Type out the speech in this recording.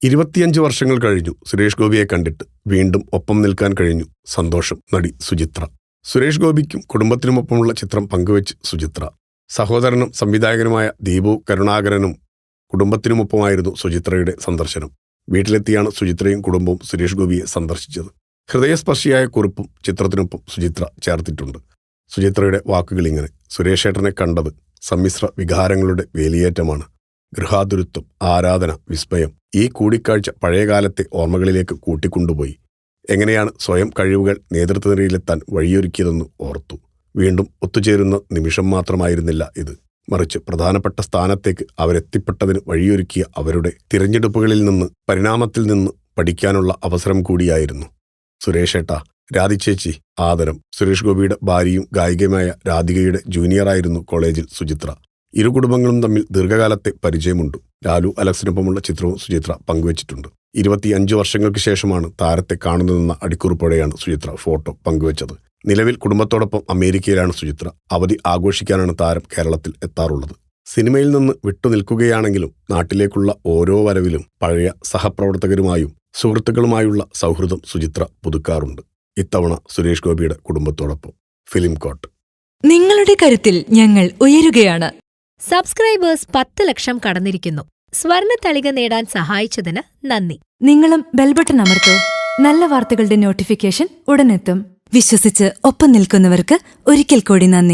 25 വർഷങ്ങൾ കഴിഞ്ഞു സുരേഷ് ഗോപിയെ കണ്ടിട്ട്. വീണ്ടും ഒപ്പം നിൽക്കാൻ കഴിഞ്ഞു. സന്തോഷം. നടി സുചിത്ര. സുരേഷ് ഗോപിക്കും കുടുംബത്തിനുമൊപ്പമുള്ള ചിത്രം പങ്കുവെച്ച് സുചിത്ര. സഹോദരനും സംവിധായകനുമായ ദീപു കരുണാകരനും കുടുംബത്തിനുമൊപ്പമായിരുന്നു സുചിത്രയുടെ സന്ദർശനം. വീട്ടിലെത്തിയാണ് സുചിത്രയും കുടുംബവും സുരേഷ് ഗോപിയെ സന്ദർശിച്ചത്. ഹൃദയസ്പർശിയായ കുറിപ്പും ചിത്രത്തിനൊപ്പം സുചിത്ര ചേർത്തിട്ടുണ്ട്. സുചിത്രയുടെ വാക്കുകളിങ്ങനെ: സുരേഷേട്ടനെ കണ്ടത് സമ്മിശ്ര വികാരങ്ങളുടെ വേലിയേറ്റമാണ്. ഗൃഹാതുരത്വം, ആരാധന, വിസ്മയം. ഈ കൂടിക്കാഴ്ച പഴയകാലത്തെ ഓർമ്മകളിലേക്ക് കൂട്ടിക്കൊണ്ടുപോയി. എങ്ങനെയാണ് സ്വയം കഴിവുകൾ നേതൃത്വനിരയിലെത്താൻ വഴിയൊരുക്കിയതെന്ന് ഓർത്തു. വീണ്ടും ഒത്തുചേരുന്ന നിമിഷം മാത്രമായിരുന്നില്ല ഇത്, മറിച്ച് പ്രധാനപ്പെട്ട സ്ഥാനത്തേക്ക് അവരെത്തിപ്പെട്ടതിന് വഴിയൊരുക്കിയ അവരുടെ തിരഞ്ഞെടുപ്പുകളിൽ നിന്ന്, പരിണാമത്തിൽ നിന്ന് പഠിക്കാനുള്ള അവസരം കൂടിയായിരുന്നു. സുരേഷേട്ടാ, രാധിച്ചേച്ചി, ആദരം. സുരേഷ് ഗോപിയുടെ ഭാര്യയും ഗായികയുമായ രാധികയുടെ ജൂനിയറായിരുന്നു കോളേജിൽ സുചിത്ര. ഇരു കുടുംബങ്ങളും തമ്മിൽ ദീർഘകാലത്തെ പരിചയമുണ്ട്. ലാലു അലക്സിനൊപ്പമുള്ള ചിത്രവും സുചിത്ര പങ്കുവച്ചിട്ടുണ്ട്. 25 വർഷങ്ങൾക്ക് ശേഷമാണ് താരത്തെ കാണുന്നതെന്ന അടിക്കുറിപ്പോടെയാണ് സുചിത്ര ഫോട്ടോ പങ്കുവച്ചത്. നിലവിൽ കുടുംബത്തോടൊപ്പം അമേരിക്കയിലാണ് സുചിത്ര. അവധി ആഘോഷിക്കാനാണ് താരം കേരളത്തിൽ എത്താറുള്ളത്. സിനിമയിൽ നിന്ന് വിട്ടുനിൽക്കുകയാണെങ്കിലും നാട്ടിലേക്കുള്ള ഓരോ വരവിലും പഴയ സഹപ്രവർത്തകരുമായും സുഹൃത്തുക്കളുമായുള്ള സൗഹൃദം സുചിത്ര പുതുക്കാറുണ്ട്. ഇത്തവണ സുരേഷ് ഗോപിയുടെ കുടുംബത്തോടൊപ്പം. ഫിലിം കോട്ട്. നിങ്ങളുടെ കരുത്തിൽ ഞങ്ങൾ ഉയരുകയാണ്. സബ്സ്ക്രൈബേഴ്സ് 10 ലക്ഷം കടന്നിരിക്കുന്നു. സ്വർണത്തളിക നേടാൻ സഹായിച്ചതിന് നന്ദി. നിങ്ങളും ബെൽബട്ടൺ അമർത്തോ. നല്ല വാർത്തകളുടെ നോട്ടിഫിക്കേഷൻ ഉടനെത്തും. വിശ്വസിച്ച് ഒപ്പം നിൽക്കുന്നവർക്ക് ഒരിക്കൽ കൂടി നന്ദി.